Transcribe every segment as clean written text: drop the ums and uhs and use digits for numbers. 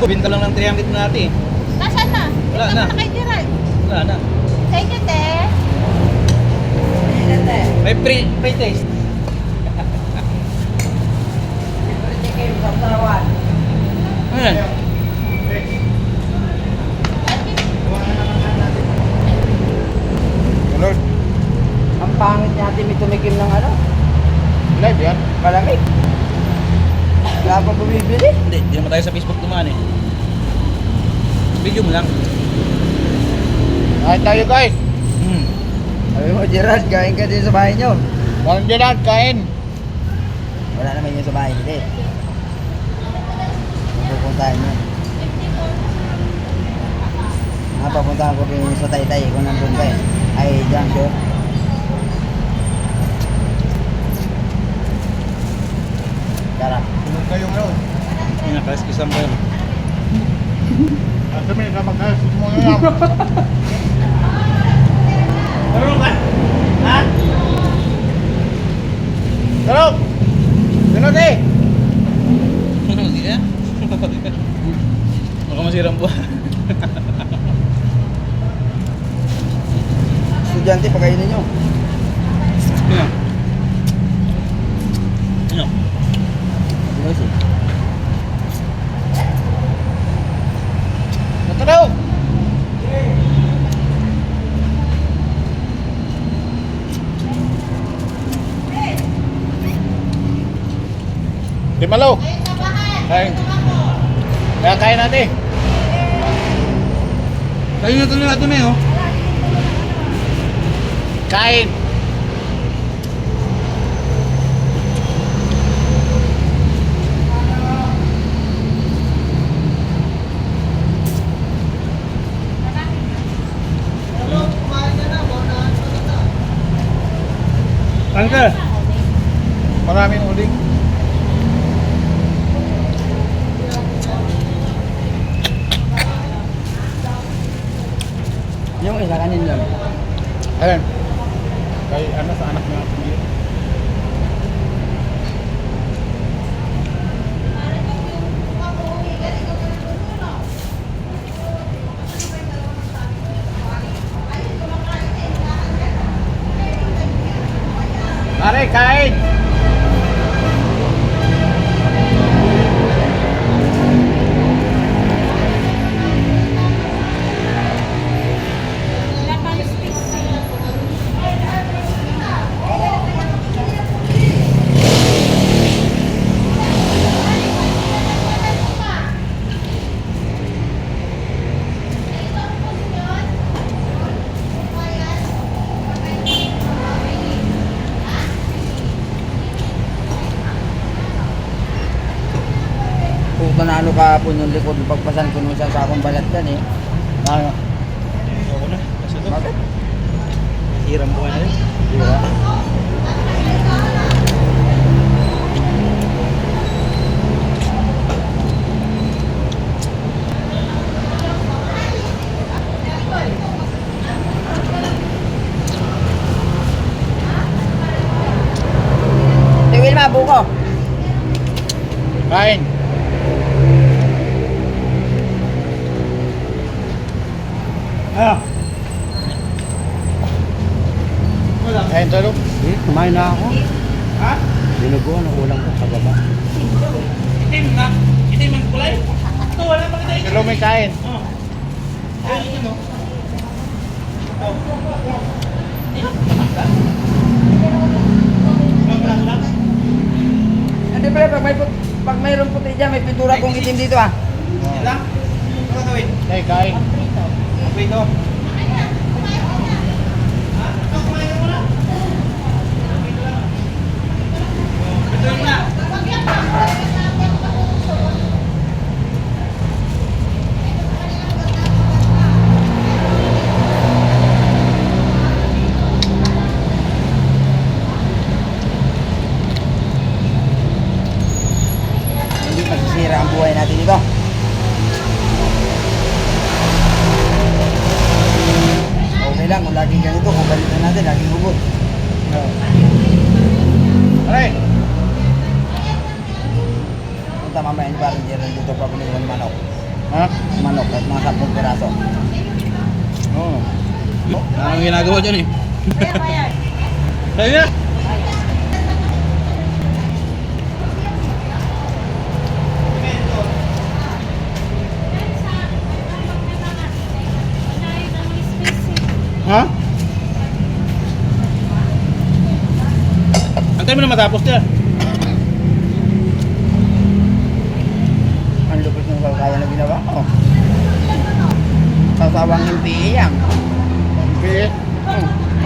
ko, binta lang ng 300 natin. Nasaan na? Wala Ito na. kay Gerald. Wala na. Thank you, te. May free taste. Ayan. Lord, Ang pangit niya ate may tumikim ng ano, live yan. malamig. Wala pang bumibili. Hindi naman tayo sa Facebook dumaan eh. Video mo lang. Kain tayo guys. Sabi mo, Gerald, kain ka din sa bahay niyo. Walang Gerald, kain. Wala naman yun sa bahay, hindi. Pupuntahan niyo. Papuntahan ko din sa Taytay kung nandun ka eh. Ay, dyan, sure. Tara. Tulog kayo ngayon. Hindi na, kaliskisan ko yun. At kami na magkasin mo ngayon. Marunong ka? Ha? Tulog! Tulog eh! Hindi na. Baka masirang buwan. Estudyante, pakainin nyo. Ano? Ano? Ayos eh. Natulog! Di malo. Kain. Kaya kain natin. Kayo na tuloy natin eh, oh. Kain. Angka. Maraming uling. Yung isa kanin lang. Ayan. Kay ano sa anak niya. Mare, kain! Kung panalo kahapon yung likod, pagpasan ko nung sa sakong balat yan eh. Ano? Ako na. Kasi ito. Bakit? Hirang buwan na rin. Di ba? Di Wilma, buko. Kain! Ah. Wala. Kain tulog. Kumain na ako. Ha? Binugo ng ulang ko sa baba. Itim na. Itim ang kulay. Ito, wala pa kita itim. Tulog may kain. Oh. Ayun, itim, oh. Hindi pala, pag mayroong puti dyan, may pintura kong itim dito ah. Yan lang. Ano gagawin? Hey, kain. Okay, ito. Ito yung na. Hindi masisira ang buhay natin dito. Okay lang kung laging ganito, kung balitan natin, laging hubot. Aray! Punta mamaya ni parang Gerald dito pa ng manok. Ha? Manok at mga 10 piraso. Oo. Anong ginagawa dyan eh? Kaya ba yan? Kaya na! Ha? Antay mo na matapos niya. Ang lupit ng kaya na ginawa ko. Sasawang yung PE yan. Pampi.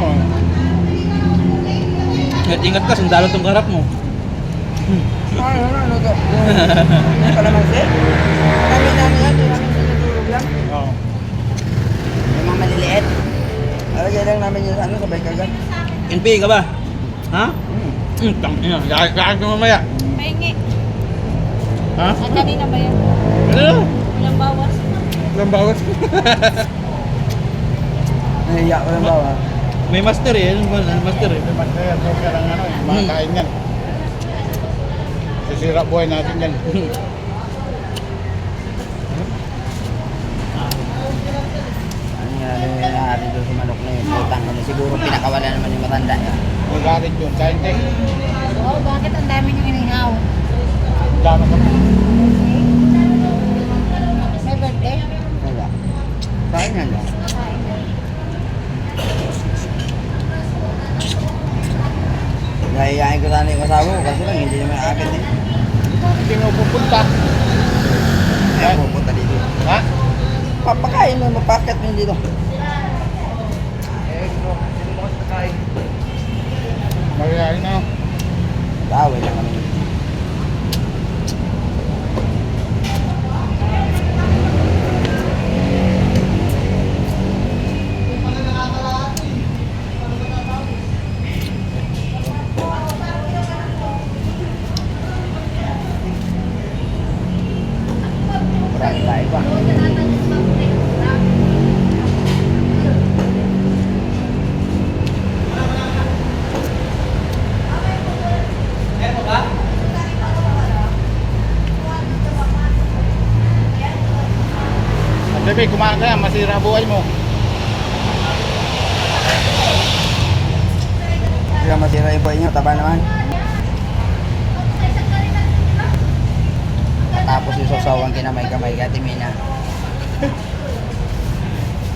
Oo. Ingat ka, sundalo tong karap mo. Ano to? Ano pa naman sir? Kami namin yan, di namin sinutulog lang. Oo. Yung mga maliliit. Alagay lang namin yung ano, sabay kagat. NPA ka ba? Ha? Tangina, lakad mo mamaya. Pahingi. Ha? Ang kanina ba yan? Ano? Walang bawas. Walang bawas. Nahiya ko lang bawa. May master eh. Ano ba? Master eh. Masaya po ka ng ano, makakain yan. Sisira buhay natin yan. Ano nga natin doon sa manok na yun? Putang ano, siguro pinakawala naman yung matanda yan. Magalit yun. Kain tayo. Oo, bakit ang dami niyong inihaw? Dami ka pa. May birthday? Wala. Kain yan no? Nahihayin ko sana yung asawa ko kasi lang hindi naman akin eh. Hindi mo pupunta. Kaya pupunta dito. Ha? Papakain mo, mapaket mo dito. Magaling na. Tawag lang kami. Marami tayo pa. Sabi, kumain ka yan, masira buhay mo. Hindi ka masira yung buhay niyo, taba naman. Tapos yung sasawang kinamay-kamay ka, Timina.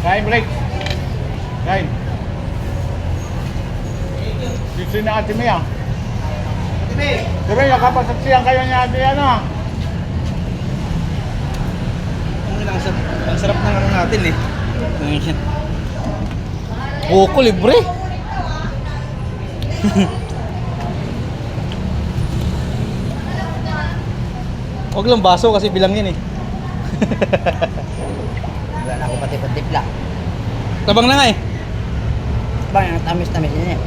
Kain, break. Kain. Sisi na Ate Mia. Sabi, nakapagsaksiyan kayo niya Ate ano. Ang sarap ng ano natin eh. Buko libre. Huwag lang baso kasi bilangin eh. Wala na ako pati patipla. Tabang na nga eh. Bang, ang tamis-tamis niya eh.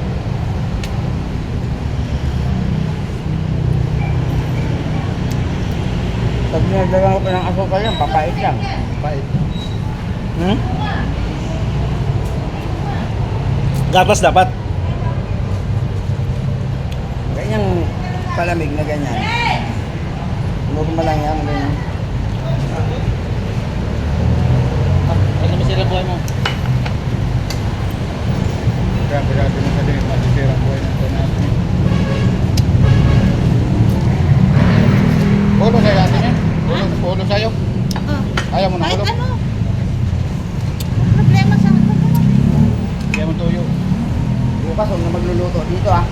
Pag nilagyan ko pa ng asukal yan, papait lang. Bait. Hmm? Gatas dapat. Ganyang palamig na ganyan. Normal lang yan, ganyan. Ano masira buhay mo? Kaya pagkati mo sa din, masisira buhay natin natin. Ulo sa'yo Ate Mia? Ulo sa'yo? Oh. Ayaw mo na Kahit ulo? ano? Ang problema sa akin. Ayaw mo tuyo. Bukas, huwag na magluluto dito ah.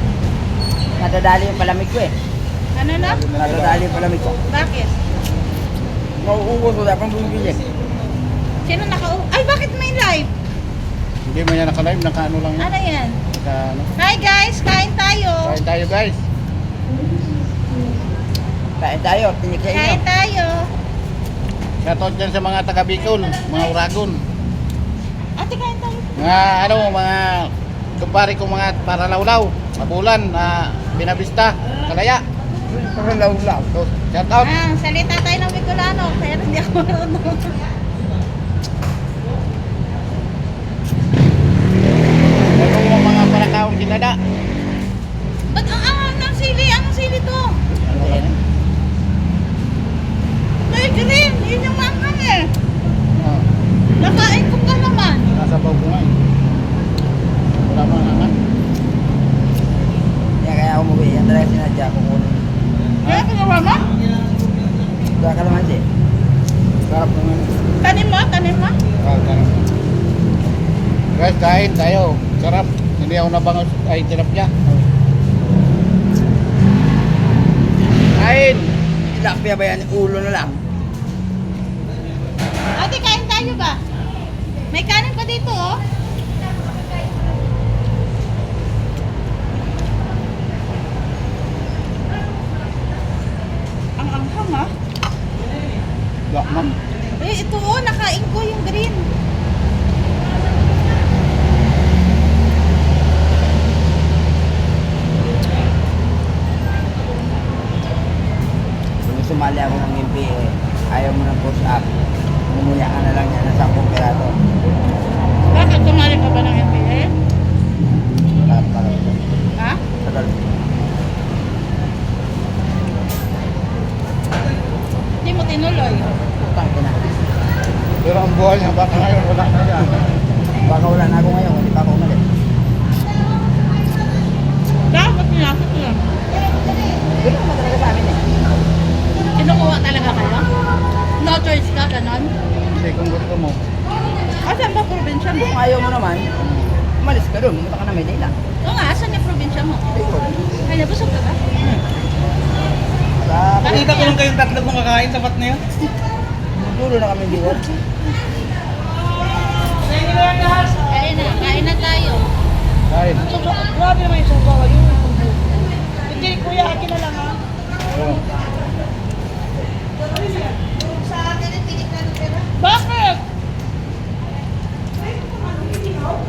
Nadadali yung palamig ko eh. Ano na? Nadadali yung palamig ko. Bakit? Mauubos, wala pang bumibili. Sino Ay, bakit may live? Hindi mo yan naka-live, naka-ano lang yan. Ano yan? Naka-ano. Hi guys, kain tayo. Kain tayo guys. Kain tayo, tinik sa inyo. Kain tayo. Shoutout dyan sa mga taga Bicol, mga Uragon. Ate, kain tayo. Mga ano, mga kumpare ko mga Paralawlaw, Mabulan, Binabista, Kalaya. Parang law-law. So, shoutout. Salita tayo ng Bicolano, pero hindi ako marunong. Ano yung mga palakaong kinada? Ba't ang anghang ng sili? Anong sili to? Ano yan? May green, yun yung manghang eh. Sa kalamansi. Sarap naman. Tanim mo, tanim mo. Sarap. Guys, kain tayo. Sarap. Hindi ako nabangos. Ay, tilapia. Kain. Tilapia ba yan? Ulo na lang. Ate, kain tayo ba? May kanin pa dito, oh. Ang anghang, ah. Yak man. Eh, ito, oh, nakain ko yung green. Kung sumali ako ng MPA, ayaw mo ng push up. Mumuya ka na lang yan ng 10 piraso. Bakit sumali ka ba ng MBA? Tagal. Ha? Tagal. Hindi mo tinuloy. Utang ka na. Pero ang buhay niya, baka ngayon wala na yan. Baka wala na ako ngayon, hindi pa ako umalis. Dapat pinasok ko lang. Ganun naman talaga sa amin eh. Kinukuha talaga kayo? No choice ka, ganon? Hindi kung gusto mo. Asan ba probinsya mo? Kung ayaw mo naman, umalis ka doon, pumunta ka na Maynila. Oo nga, asan yung probinsya mo? Ayun. Ay, nabusog ka ba? Sa Nakita ko lang kayong tatlo kung kakain, sapat na yun. dulo na kami dito. Kain na tayo. Kain. Grabe naman yung sugaw yun. Hindi, kuya, akin na lang ha. Oo. Bakit?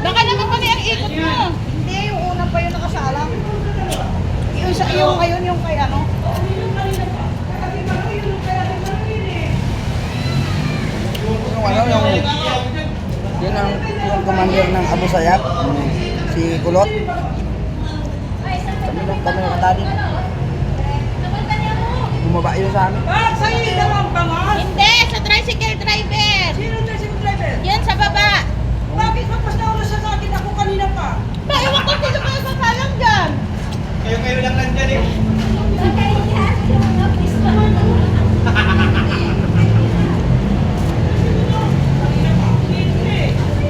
Baka naman pala ang ikot mo. Hindi, yung una pa yun nakasalang. Yung sa iyo ngayon, yung kay ano. Yung ano, yun ang commander ng Abu Sayyaf, si Kulot. Kami nakatali. Bumaba yun sa amin. Bakit sa'yo yung dalawang bangal? Hindi, sa tricycle driver. Sino na si driver? Yan sa baba. Bakit magpas na oras sa akin ako kanina pa? Ba, ewan ko sino kayo sasalang dyan. Kayo lang nandyan eh.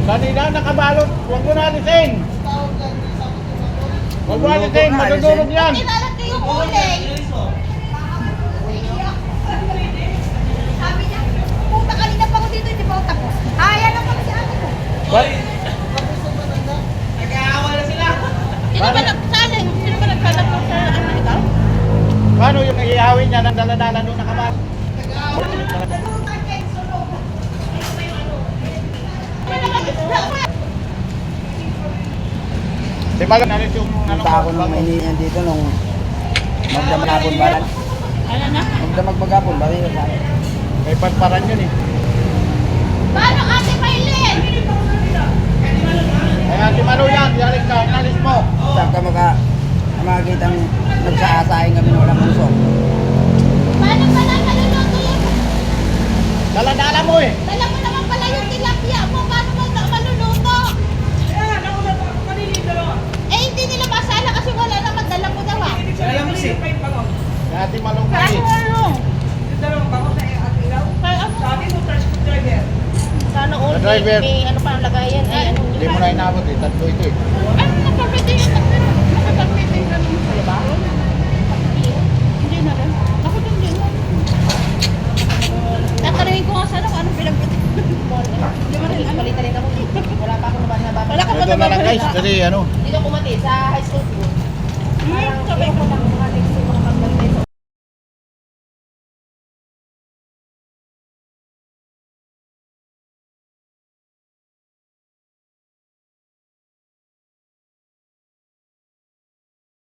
Kanina nakabalot. Huwag mo na alisin. Huwag mo alisin. Madudurog yan. Kinalat ko yung uling. Sabi niya, puta kanina pa ako dito, hindi pa ako tapos. Ayan lang pala si ate ko. What? Nag-aawa na sila. Sino ba nagsalang? Sino ba nagsalang ko sa ano ikaw? Paano yung iihawin niya ng daladala doon nakabalot? Di ba nalit yung ano? Punta ako ng Maynila dito nung magdamagapon ba lang? Ano na? Magdamagapon ba rin sa amin? May pagparan yun eh. Paano ate Maylin? Ay ate Manu yan. Yalis ka. Inalis mo. Saan ka makakitang nagsaasahin kami na walang puso? Paano pala maluluto yun? Daladala mo eh. Dala mo naman pala yung tilapia mo. Paano mo maluluto? Ayan, nauna pa ako kanina yung dalawa. Eh, hindi nila masala kasi wala naman. Dala mo daw ah. Alam mo si. Yung bangal. Kay ate Manu mo Paano eh. ano? Yung dalawang bangal sa ate ilaw. Kaya ano? Sabi mo, transport driver. Sana all may- may ano pa ang lagayan? Ay, ano? Hindi mo na inabot eh. Tatlo ito eh. Ano nakapit yung nakapit yung ganun sa iba? Hindi na rin. Ako din din. Tatanungin ko nga sana kung anong pinagpit. Hindi mo rin. Palitan rin ako. Wala pa ako nabasa. Wala ka pa Ito na lang guys. nababalita. Kasi ano.